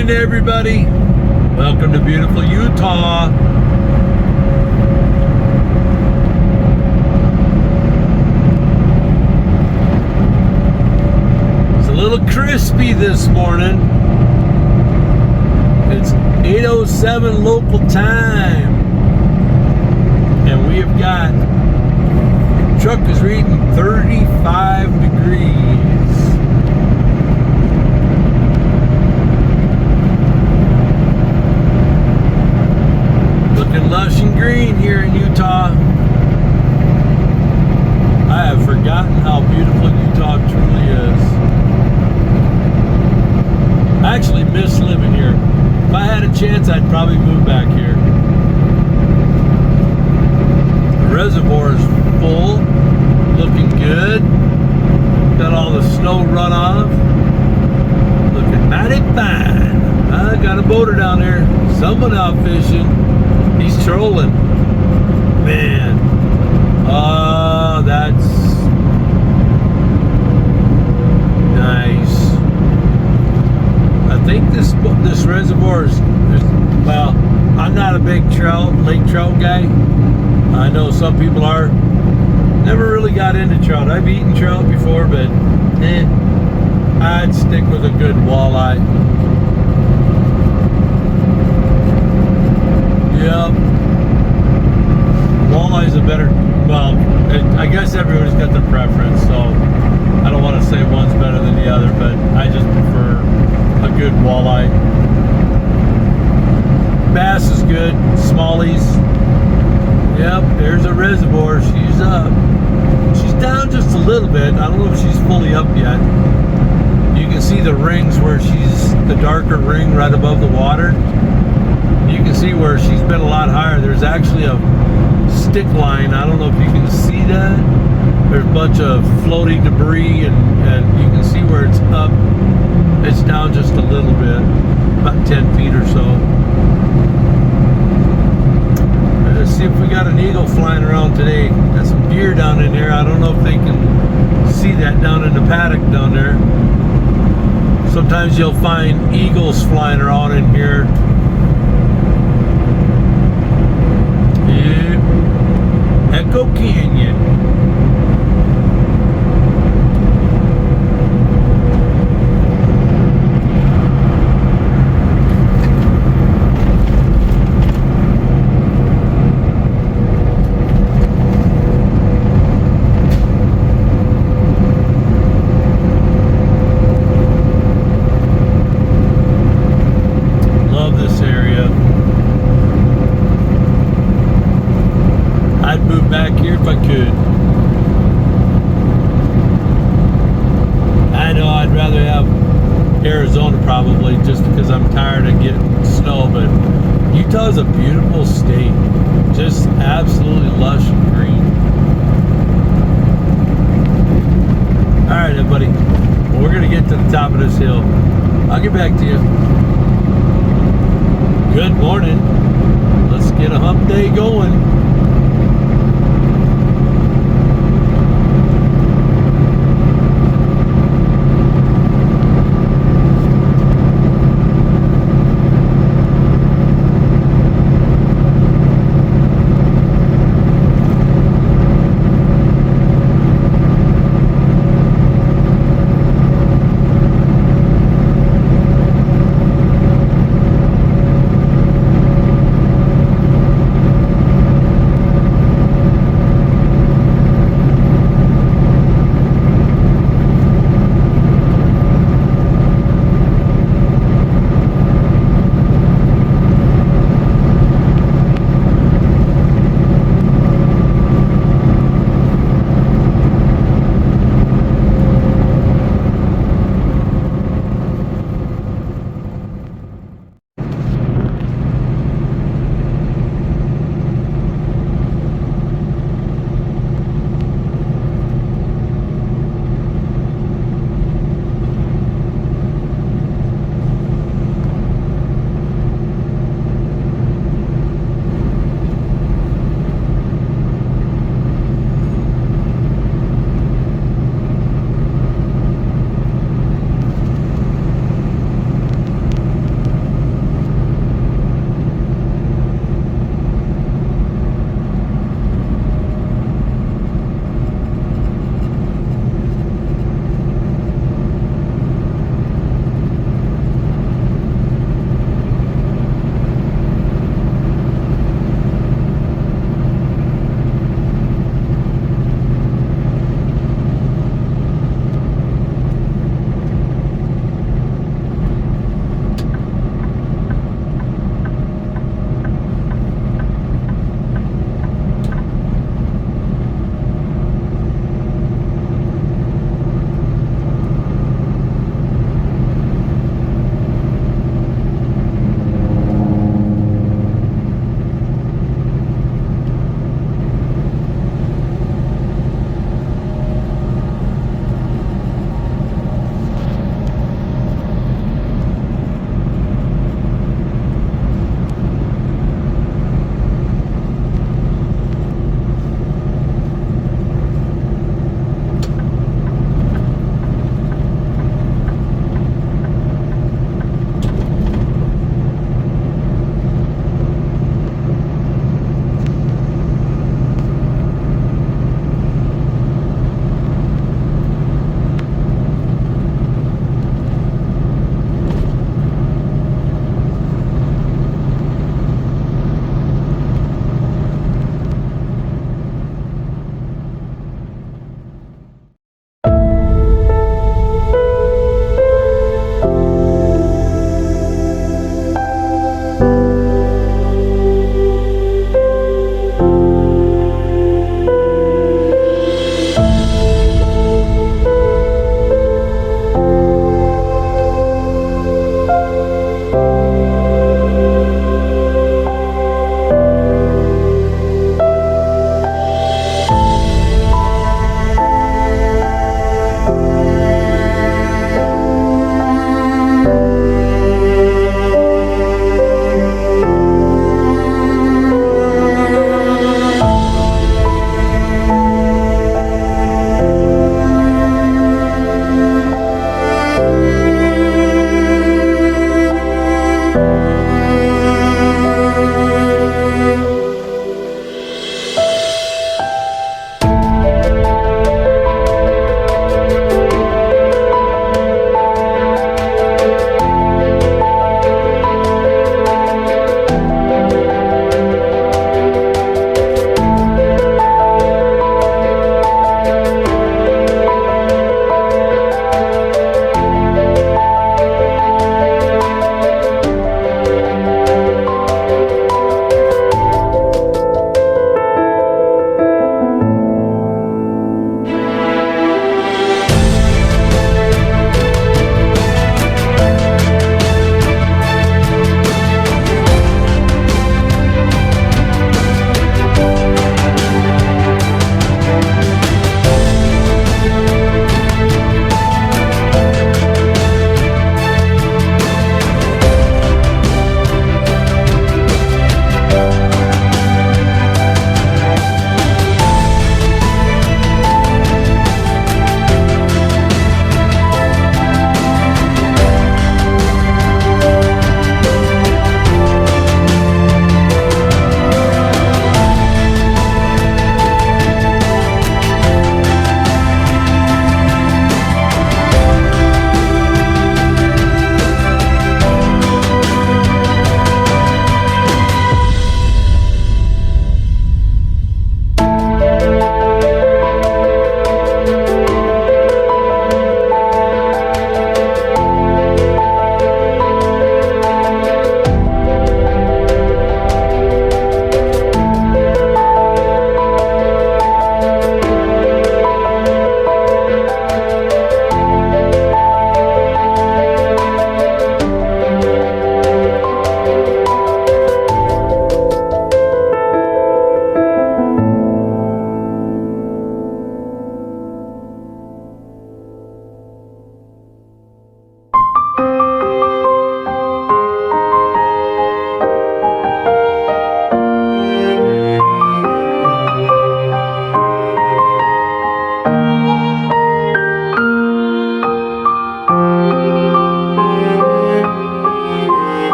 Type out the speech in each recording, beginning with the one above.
morning, everybody. Welcome to beautiful Utah. It's a little crispy this morning. It's 8:07 local time, and we have got, the truck is reading 35 degrees. Lush and green here in Utah. I have forgotten how beautiful Utah truly is. I actually miss living here. If I had a chance, I'd probably move back here. The reservoir is full, looking good. Got all the snow runoff. Looking mighty fine. I got a boater down there. Someone out fishing. He's trolling. Man. That's nice. I think this reservoir is, well, I'm not a big lake trout guy. I know some people are. Never really got into trout. I've eaten trout before, but I'd stick with a good walleye. Yep. Walleye's a better, well, I guess everybody's got their preference, so I don't want to say one's better than the other, but I just prefer a good walleye. Bass is good, smallies. Yep, there's a reservoir. She's up. She's down just a little bit. I don't know if she's fully up yet. You can see the rings where she's, the darker ring right above the water. You can see where she's been a lot higher. There's actually a stick line. I don't know if you can see that. There's a bunch of floating debris, and you can see where it's up. It's down just a little bit, about 10 feet or so. Let's see if we got an eagle flying around today. Got some deer down in there. I don't know if they can see that down in the paddock down there. Sometimes you'll find eagles flying around in here. Echo Canyon. Love this area. I'd move back here if I could. I know I'd rather have Arizona probably, just because I'm tired of getting snow, but Utah's a beautiful state. Just absolutely lush and green. Alright, everybody. Well, we're going to get to the top of this hill. I'll get back to you. Good morning. Let's get a hump day going.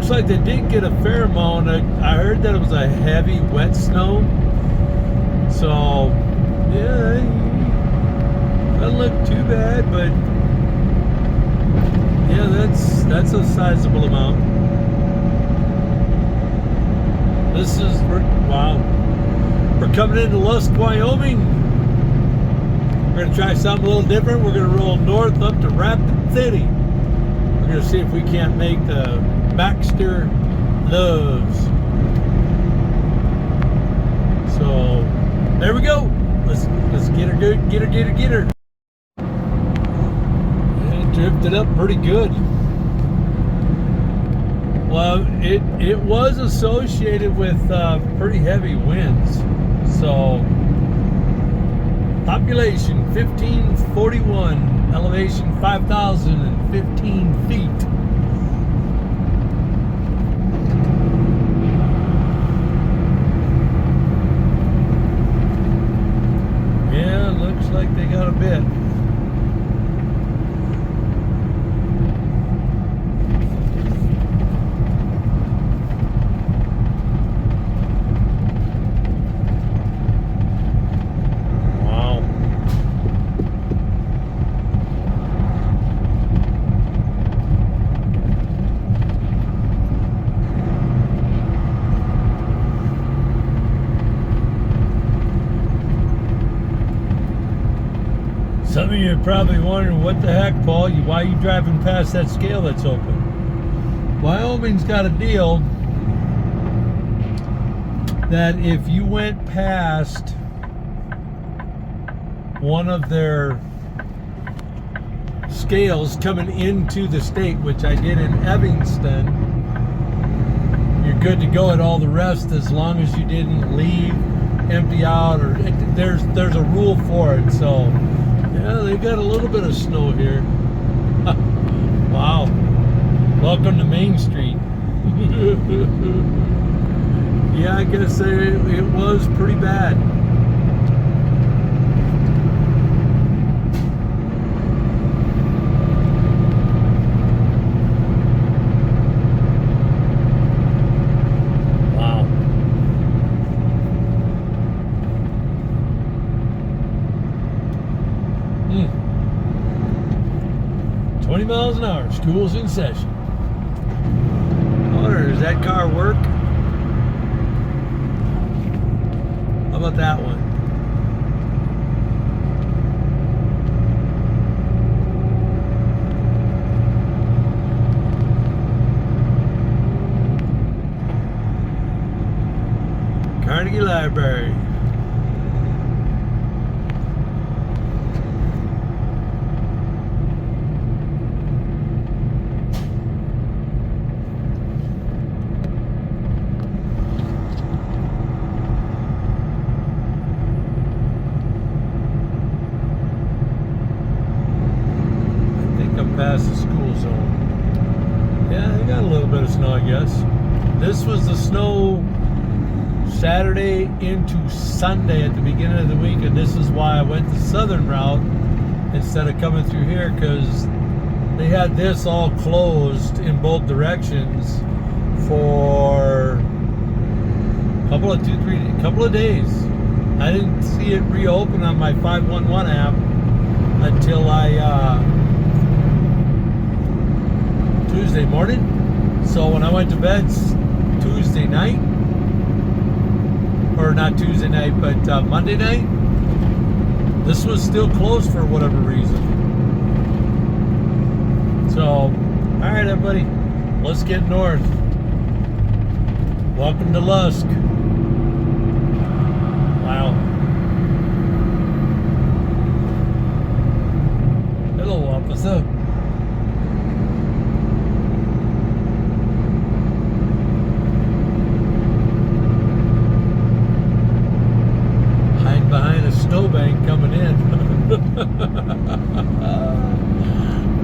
looks like they did get a fair amount. I heard that it was a heavy, wet snow. So, yeah, doesn't look too bad, but yeah, that's a sizable amount. This is, wow. We're coming into Lusk, Wyoming. We're going to try something a little different. We're going to roll north up to Rapid City. We're going to see if we can't make the Baxter Loves. So, there we go. Let's get her good. Get her. And drifted up pretty good. Well, it was associated with pretty heavy winds. So, population 1541, elevation 5,015 feet. Yeah, looks like they got a bit. Some of you are probably wondering, what the heck, Paul? Why are you driving past that scale that's open? Wyoming's got a deal that if you went past one of their scales coming into the state, which I did in Evanston, you're good to go at all the rest as long as you didn't leave, empty out, or there's a rule for it. So yeah, they got a little bit of snow here. Wow. Welcome to Main Street. Yeah, I guess it was pretty bad. Wow. 20 miles an hour, school's in session. I wonder, does that car work? How about that one? Carnegie Library. Past the school zone. Yeah, they got a little bit of snow, I guess. This was the snow Saturday into Sunday at the beginning of the week, and this is why I went the southern route instead of coming through here, because they had this all closed in both directions for a couple of days. I didn't see it reopen on my 511 app until Tuesday morning. So when I went to bed Tuesday night, or not Tuesday night, but Monday night, this was still closed for whatever reason. So, all right, everybody, let's get north. Welcome to Lusk. Wow. Hello, officer. Behind a snowbank coming in.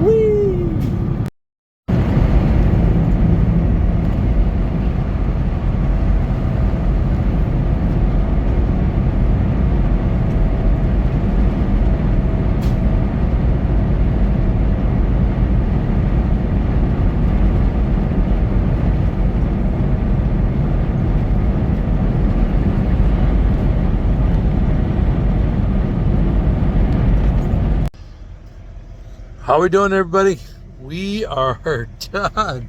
Whee! How we doing, everybody? We are done.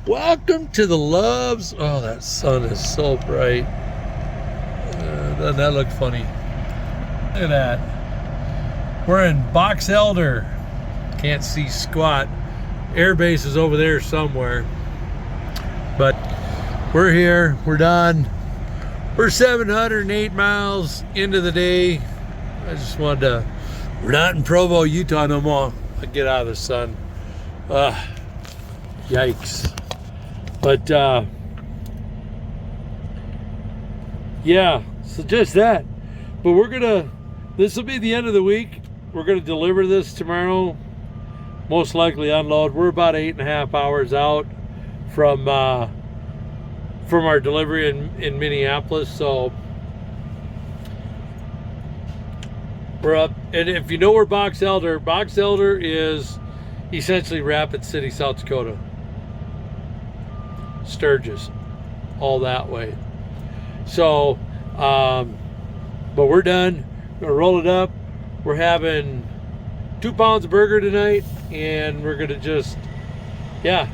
Welcome to the Loves. Oh, that sun is so bright. Doesn't that look funny? Look at that. We're in Box Elder. Can't see squat. Air base is over there somewhere. But we're here. We're done. We're 708 miles into the day. I just wanted to. We're not in Provo, Utah no more. I get out of the sun. Yikes. But yeah, so just that. But we're gonna, this will be the end of the week. We're gonna deliver this tomorrow. Most likely unload. We're about 8.5 hours out from our delivery in Minneapolis. So we're up. And if you know where Box Elder is essentially Rapid City, South Dakota. Sturgis, all that way. So, but we're done. We're gonna roll it up. We're having 2 pounds of burger tonight, and we're gonna just, yeah.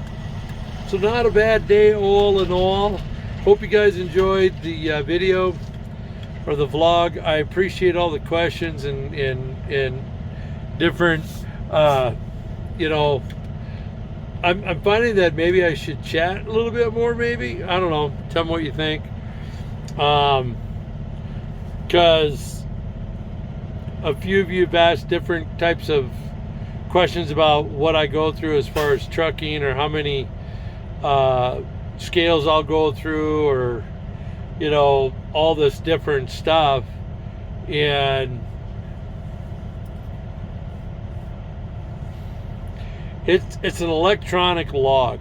So not a bad day all in all. Hope you guys enjoyed the video or the vlog. I appreciate all the questions and different, you know, I'm finding that maybe I should chat a little bit more, maybe. I don't know. Tell me what you think. Because a few of you have asked different types of questions about what I go through as far as trucking, or how many scales I'll go through, or, you know, all this different stuff. And it's an electronic log.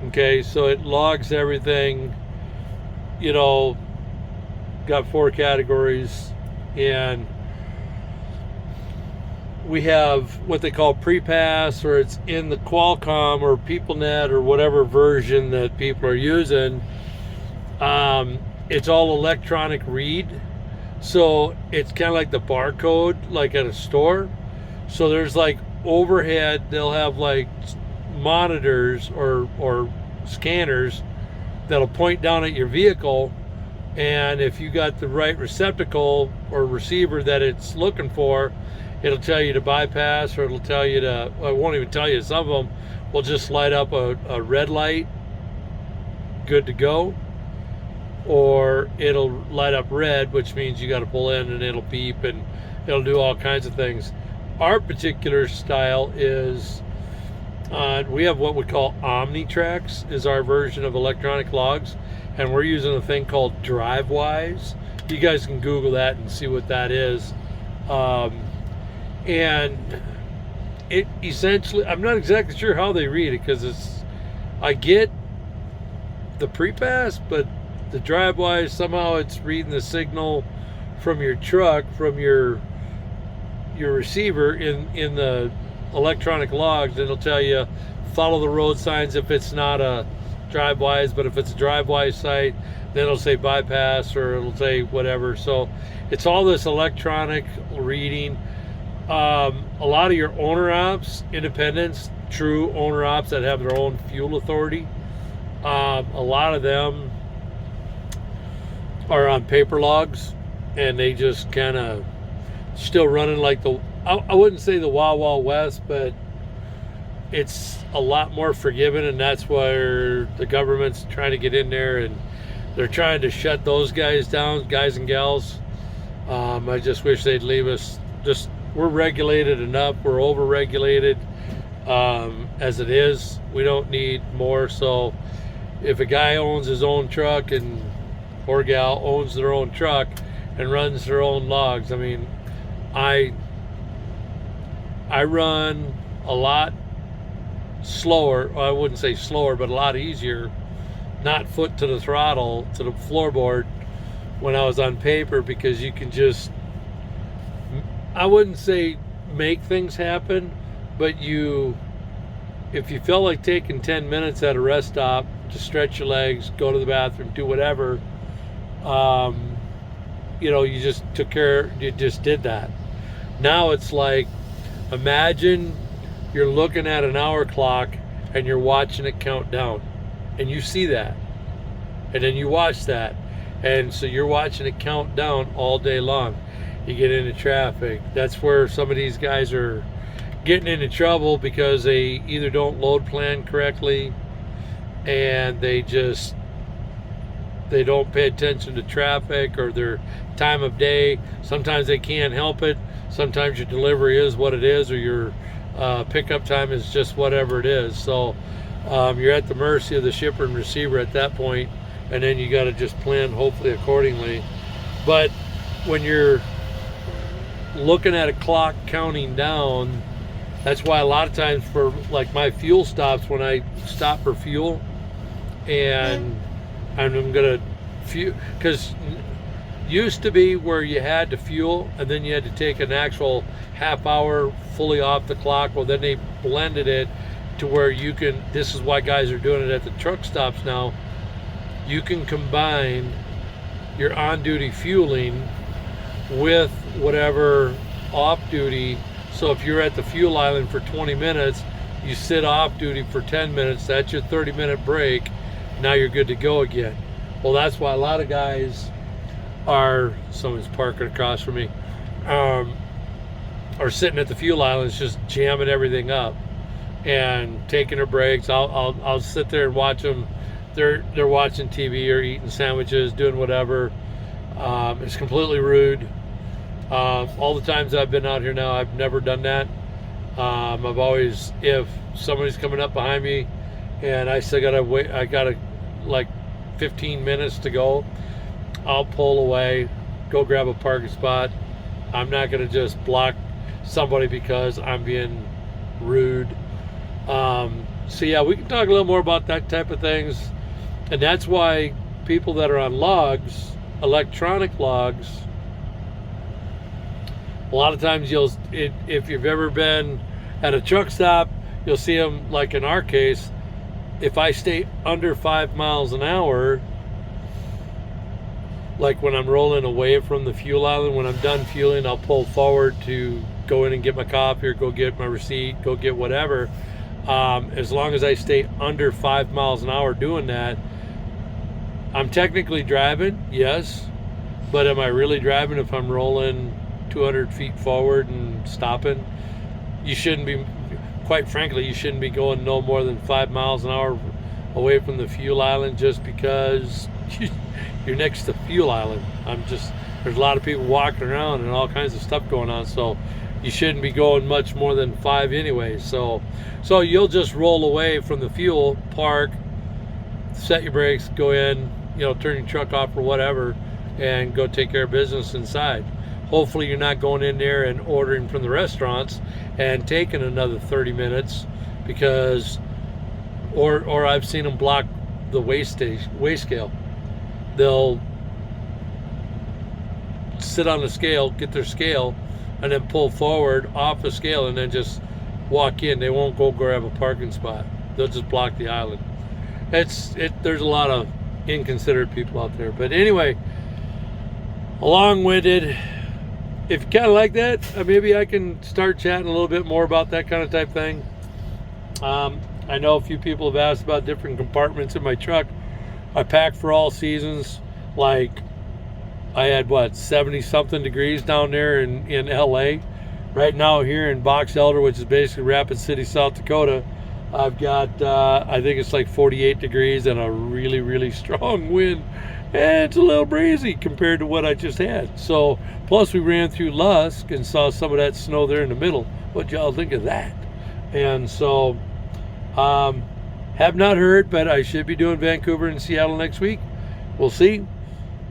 Okay, so it logs everything, you know, got 4 categories, and we have what they call pre-pass, or it's in the Qualcomm or PeopleNet or whatever version that people are using. It's all electronic read, so it's kind of like the barcode, like at a store. So there's like overhead, they'll have like monitors or scanners that'll point down at your vehicle, and if you got the right receptacle or receiver that it's looking for, it'll tell you to bypass, or it'll tell you to, well, it won't even tell you. Some of them will just light up a red light, good to go, or it'll light up red, which means you got to pull in, and it'll beep and it'll do all kinds of things. Our particular style is, we have what we call OmniTrax, is our version of electronic logs, and we're using a thing called DriveWise. You guys can Google that and see what that is. And it essentially, I'm not exactly sure how they read it, because I get the pre-pass, but the DriveWise, somehow it's reading the signal from your truck, from your receiver in the electronic logs. It'll tell you follow the road signs if it's not a DriveWise, but if it's a DriveWise site, then it'll say bypass, or it'll say whatever. So it's all this electronic reading. A lot of your owner ops, independents, true owner ops that have their own fuel authority, a lot of them are on paper logs, and they just kind of still running like I wouldn't say the Wild Wild West, but it's a lot more forgiving, and that's where the government's trying to get in there, and they're trying to shut those guys down, guys and gals. I just wish they'd leave us. We're regulated enough. We're over-regulated as it is. We don't need more. So if a guy owns his own truck, or gal owns their own truck and runs their own logs, I mean, I run a lot slower. Well, I wouldn't say slower, but a lot easier, not foot to the throttle, to the floorboard, when I was on paper, because you can just, I wouldn't say make things happen, but if you felt like taking 10 minutes at a rest stop to stretch your legs, go to the bathroom, do whatever, you know, you just did that. Now it's like, imagine you're looking at an hour clock and you're watching it count down, and you see that, and then you watch that, and so you're watching it count down all day long. You get into traffic. That's where some of these guys are getting into trouble, because they either don't load plan correctly, and they don't pay attention to traffic or their time of day. Sometimes they can't help it. Sometimes your delivery is what it is, or your pickup time is just whatever it is. So you're at the mercy of the shipper and receiver at that point, and then you got to just plan hopefully accordingly. But when you're looking at a clock counting down, that's why a lot of times for like my fuel stops, when I stop for fuel and I'm gonna fuel, because used to be where you had to fuel and then you had to take an actual half hour fully off the clock. Well, then they blended it to where you can, this is why guys are doing it at the truck stops now, you can combine your on-duty fueling with whatever off-duty. So if you're at the fuel island for 20 minutes, you sit off-duty for 10 minutes, that's your 30-minute break. Now you're good to go again. Well, that's why a lot of guys are, someone's parking across from me, are sitting at the fuel islands just jamming everything up and taking their breaks. I'll sit there and watch them. They're watching TV or eating sandwiches, doing whatever. It's completely rude. All the times I've been out here now, I've never done that. I've always, if somebody's coming up behind me and I still gotta wait, I gotta like 15 minutes to go, I'll pull away, go grab a parking spot. I'm not gonna just block somebody because I'm being rude. So yeah, we can talk a little more about that type of things, and that's why people that are on logs, electronic logs, a lot of times if you've ever been at a truck stop, you'll see them, like in our case, if I stay under 5 miles an hour, like when I'm rolling away from the fuel island, when I'm done fueling, I'll pull forward to go in and get my coffee or go get my receipt, go get whatever. As long as I stay under 5 miles an hour doing that, I'm technically driving, yes, but am I really driving if I'm rolling 200 feet forward and stopping? You shouldn't be, quite frankly, you shouldn't be going no more than 5 miles an hour away from the fuel island just because you're next to fuel island. There's a lot of people walking around and all kinds of stuff going on, so you shouldn't be going much more than 5 anyway. So you'll just roll away from the fuel, park, set your brakes, go in, turn your truck off or whatever, and go take care of business inside. Hopefully you're not going in there and ordering from the restaurants and taking another 30 minutes because, or I've seen them block the weigh scale. They'll sit on the scale, get their scale, and then pull forward off the scale and then just walk in. They won't go grab a parking spot. They'll just block the island. There's a lot of inconsiderate people out there. But anyway, long-winded. If you kind of like that, maybe I can start chatting a little bit more about that kind of type thing. I know a few people have asked about different compartments in my truck. I pack for all seasons. Like I had 70 something degrees down there in LA. Right now here in Box Elder, which is basically Rapid City, South Dakota, I've got I think it's like 48 degrees and a really, really strong wind. And it's a little breezy compared to what I just had. So, plus we ran through Lusk and saw some of that snow there in the middle. What y'all think of that? And so, have not heard, but I should be doing Vancouver and Seattle next week. We'll see.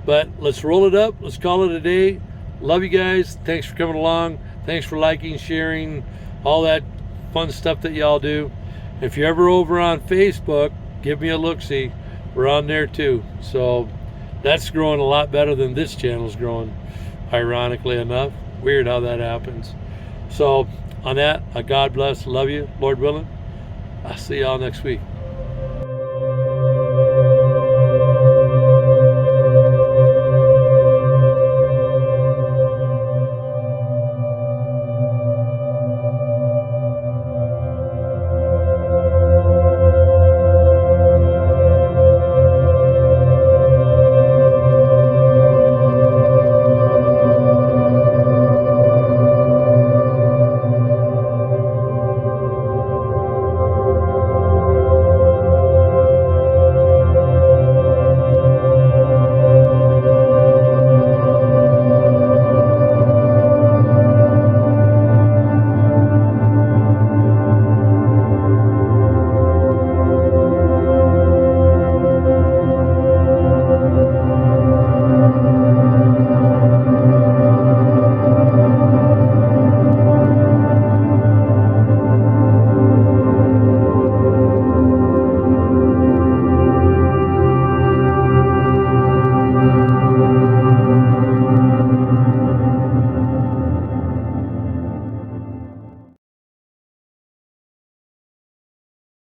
But let's roll it up. Let's call it a day. Love you guys. Thanks for coming along. Thanks for liking, sharing, all that fun stuff that y'all do. If you're ever over on Facebook, give me a look-see. We're on there too. So that's growing a lot better than this channel's growing, ironically enough. Weird how that happens. So on that, God bless, love you, Lord willing. I'll see y'all next week.